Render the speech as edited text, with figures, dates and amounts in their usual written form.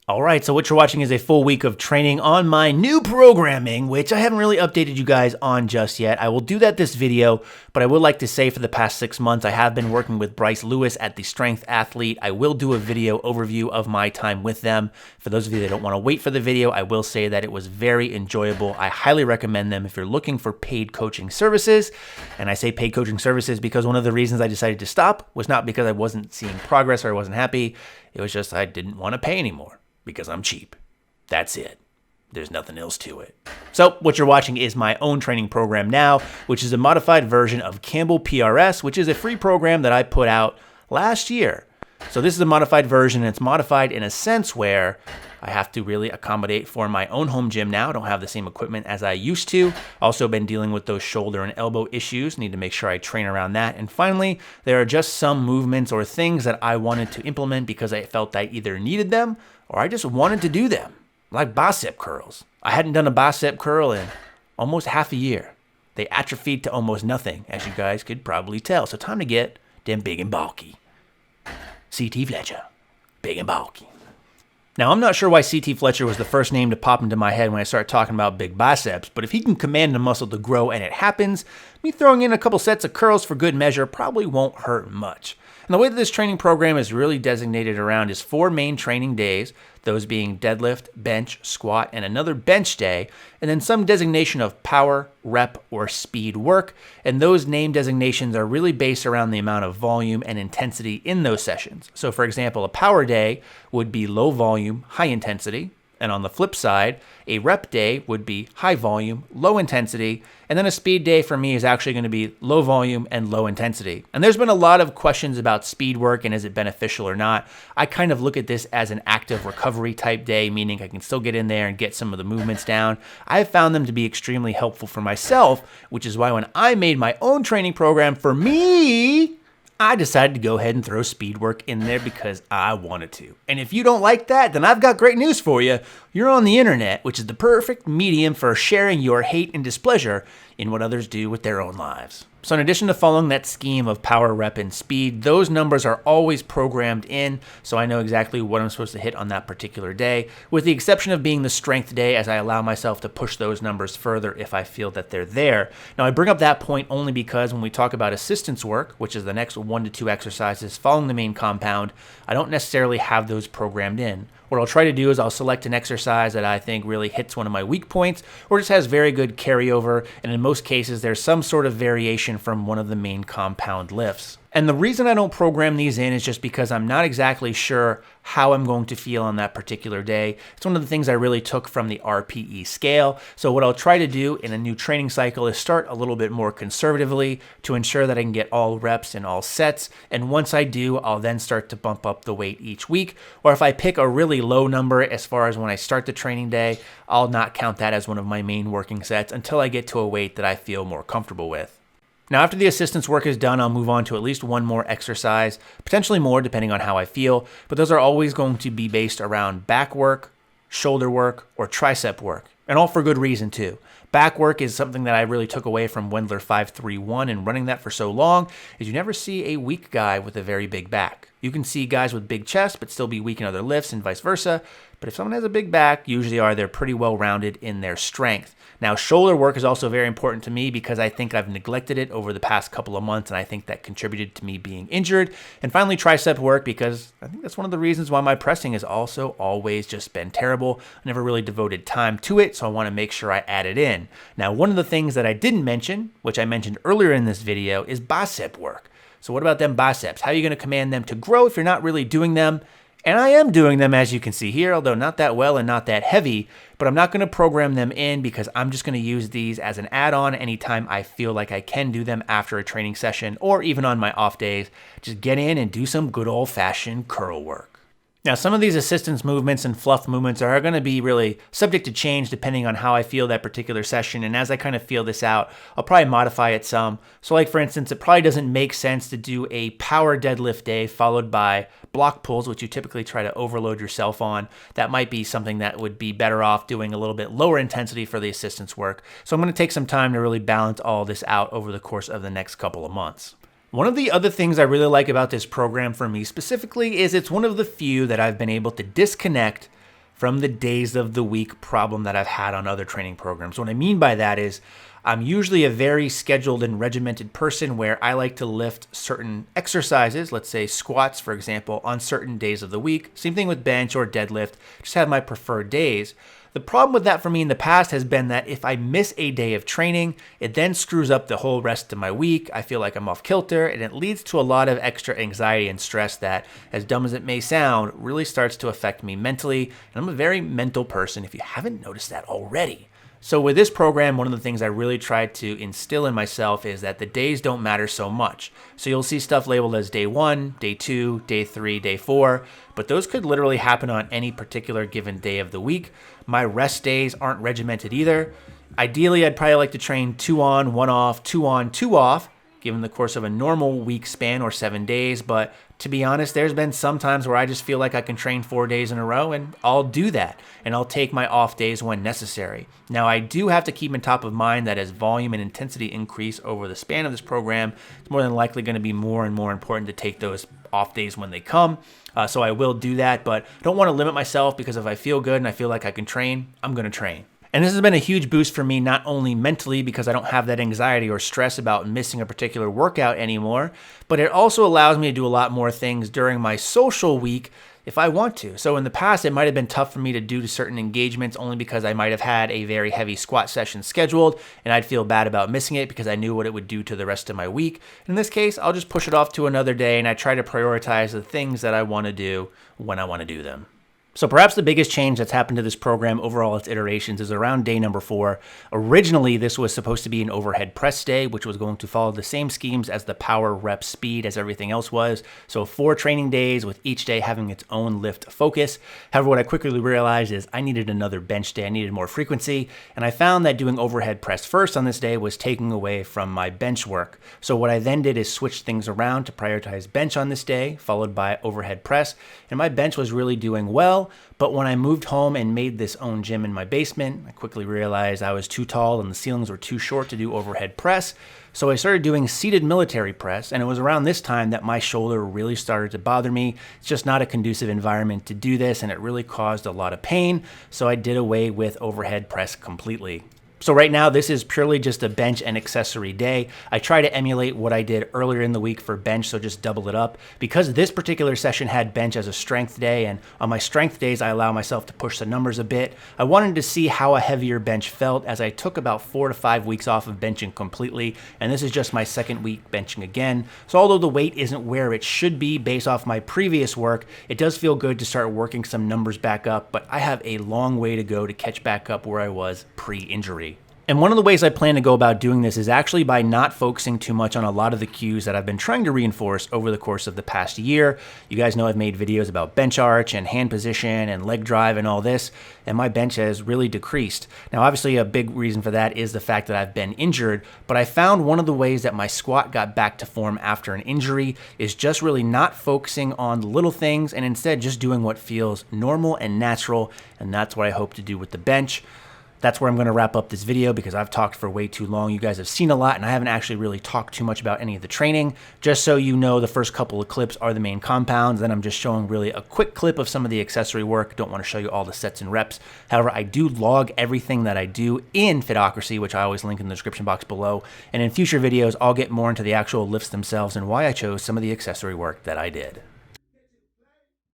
All right, so what you're watching is a full week of training on my new programming, which I haven't really updated you guys on just yet. I will do that this video, but I would like to say for the past 6 months, I have been working with Bryce Lewis at The Strength Athlete. I will do a video overview of my time with them. For those of you that don't want to wait for the video, I will say that it was very enjoyable. I highly recommend them if you're looking for paid coaching services. And I say paid coaching services because one of the reasons I decided to stop was not because I wasn't seeing progress or I wasn't happy. It was just I didn't want to pay anymore. Because I'm cheap. That's it. There's nothing else to it. So what you're watching is my own training program now, which is a modified version of Campbell PRS, which is a free program that I put out last year. So this is a modified version, and it's modified in a sense where I have to really accommodate for my own home gym now. I don't have the same equipment as I used to. Also been dealing with those shoulder and elbow issues. Need to make sure I train around that. And finally, there are just some movements or things that I wanted to implement because I felt I either needed them or I just wanted to do them, like bicep curls. I hadn't done a bicep curl in almost half a year. They atrophied to almost nothing, as you guys could probably tell. So time to get them big and bulky. CT Fletcher, big and bulky. Now, I'm not sure why CT Fletcher was the first name to pop into my head when I started talking about big biceps, but if he can command the muscle to grow and it happens, me throwing in a couple sets of curls for good measure probably won't hurt much. And the way that this training program is really designated around is 4 main training days, those being deadlift, bench, squat, and another bench day, and then some designation of power, rep, or speed work. And those name designations are really based around the amount of volume and intensity in those sessions. So for example, a power day would be low volume, high intensity. And on the flip side, a rep day would be high volume, low intensity, and then a speed day for me is actually going to be low volume and low intensity. And there's been a lot of questions about speed work and is it beneficial or not. I kind of look at this as an active recovery type day, meaning I can still get in there and get some of the movements down. I have found them to be extremely helpful for myself, which is why when I made my own training program for me, I decided to go ahead and throw speed work in there because I wanted to. And if you don't like that, then I've got great news for you. You're on the internet, which is the perfect medium for sharing your hate and displeasure in what others do with their own lives. So in addition to following that scheme of power, rep, and speed, those numbers are always programmed in, so I know exactly what I'm supposed to hit on that particular day, with the exception of being the strength day, as I allow myself to push those numbers further if I feel that they're there. Now, I bring up that point only because when we talk about assistance work, which is the next 1 to 2 exercises following the main compound, I don't necessarily have those programmed in. What I'll try to do is I'll select an exercise that I think really hits one of my weak points or just has very good carryover, and in most cases there's some sort of variation from one of the main compound lifts. And the reason I don't program these in is just because I'm not exactly sure how I'm going to feel on that particular day. It's one of the things I really took from the RPE scale. So what I'll try to do in a new training cycle is start a little bit more conservatively to ensure that I can get all reps and all sets. And once I do, I'll then start to bump up the weight each week. Or if I pick a really low number as far as when I start the training day, I'll not count that as one of my main working sets until I get to a weight that I feel more comfortable with. Now, after the assistance work is done, I'll move on to at least one more exercise, potentially more depending on how I feel, but those are always going to be based around back work, shoulder work, or tricep work, and all for good reason too. Back work is something that I really took away from Wendler 531 and running that for so long is you never see a weak guy with a very big back. You can see guys with big chests but still be weak in other lifts and vice versa, but if someone has a big back, usually they're pretty well rounded in their strength. Now, shoulder work is also very important to me because I think I've neglected it over the past couple of months, and I think that contributed to me being injured. And finally, tricep work, because I think that's one of the reasons why my pressing has also always just been terrible. I never really devoted time to it, so I want to make sure I add it in. Now, one of the things that I didn't mention, which I mentioned earlier in this video, is bicep work. So what about them biceps? How are you going to command them to grow if you're not really doing them? And I am doing them, as you can see here, although not that well and not that heavy, but I'm not going to program them in because I'm just going to use these as an add-on anytime I feel like I can do them after a training session or even on my off days. Just get in and do some good old-fashioned curl work. Now, some of these assistance movements and fluff movements are going to be really subject to change depending on how I feel that particular session. And as I kind of feel this out, I'll probably modify it some. So like, for instance, it probably doesn't make sense to do a power deadlift day followed by block pulls, which you typically try to overload yourself on. That might be something that would be better off doing a little bit lower intensity for the assistance work. So I'm going to take some time to really balance all this out over the course of the next couple of months. One of the other things I really like about this program for me specifically is it's one of the few that I've been able to disconnect from the days of the week problem that I've had on other training programs. What I mean by that is I'm usually a very scheduled and regimented person where I like to lift certain exercises, let's say squats, for example, on certain days of the week. Same thing with bench or deadlift, just have my preferred days. The problem with that for me in the past has been that if I miss a day of training, it then screws up the whole rest of my week. I feel like I'm off kilter, and it leads to a lot of extra anxiety and stress that, as dumb as it may sound, really starts to affect me mentally. And I'm a very mental person, if you haven't noticed that already. So with this program, one of the things I really tried to instill in myself is that the days don't matter so much. So you'll see stuff labeled as day 1, day 2, day 3, day 4, but those could literally happen on any particular given day of the week. My rest days aren't regimented either. Ideally, I'd probably like to train 2 on, 1 off, 2 on, 2 off, given the course of a normal week span or 7 days. But to be honest, there's been some times where I just feel like I can train 4 days in a row, and I'll do that. And I'll take my off days when necessary. Now, I do have to keep in top of mind that as volume and intensity increase over the span of this program, it's more than likely going to be more and more important to take those off days when they come. So I will do that, but I don't want to limit myself, because if I feel good and I feel like I can train, I'm going to train. And this has been a huge boost for me, not only mentally because I don't have that anxiety or stress about missing a particular workout anymore, but it also allows me to do a lot more things during my social week if I want to. So in the past, it might have been tough for me to do to certain engagements only because I might have had a very heavy squat session scheduled, and I'd feel bad about missing it because I knew what it would do to the rest of my week. In this case, I'll just push it off to another day, and I try to prioritize the things that I want to do when I want to do them. So perhaps the biggest change that's happened to this program over all its iterations is around day number 4. Originally, this was supposed to be an overhead press day, which was going to follow the same schemes as the power, rep, speed as everything else was. So 4 training days with each day having its own lift focus. However, what I quickly realized is I needed another bench day. I needed more frequency. And I found that doing overhead press first on this day was taking away from my bench work. So what I then did is switch things around to prioritize bench on this day, followed by overhead press. And my bench was really doing well. But when I moved home and made this own gym in my basement, I quickly realized I was too tall and the ceilings were too short to do overhead press. So I started doing seated military press, and it was around this time that my shoulder really started to bother me. It's just not a conducive environment to do this, and it really caused a lot of pain. So I did away with overhead press completely. So right now, this is purely just a bench and accessory day. I try to emulate what I did earlier in the week for bench, so just double it up. Because this particular session had bench as a strength day, and on my strength days, I allow myself to push the numbers a bit. I wanted to see how a heavier bench felt, as I took about 4 to 5 weeks off of benching completely, and this is just my second week benching again. So although the weight isn't where it should be based off my previous work, it does feel good to start working some numbers back up, but I have a long way to go to catch back up where I was pre-injury. And one of the ways I plan to go about doing this is actually by not focusing too much on a lot of the cues that I've been trying to reinforce over the course of the past year. You guys know I've made videos about bench arch and hand position and leg drive and all this, and my bench has really decreased. Now, obviously, a big reason for that is the fact that I've been injured, but I found one of the ways that my squat got back to form after an injury is just really not focusing on the little things and instead just doing what feels normal and natural, and that's what I hope to do with the bench. That's where I'm going to wrap up this video because I've talked for way too long. You guys have seen a lot, and I haven't actually really talked too much about any of the training. Just so you know, the first couple of clips are the main compounds. Then I'm just showing really a quick clip of some of the accessory work. Don't want to show you all the sets and reps. However, I do log everything that I do in Fitocracy, which I always link in the description box below. And in future videos, I'll get more into the actual lifts themselves and why I chose some of the accessory work that I did.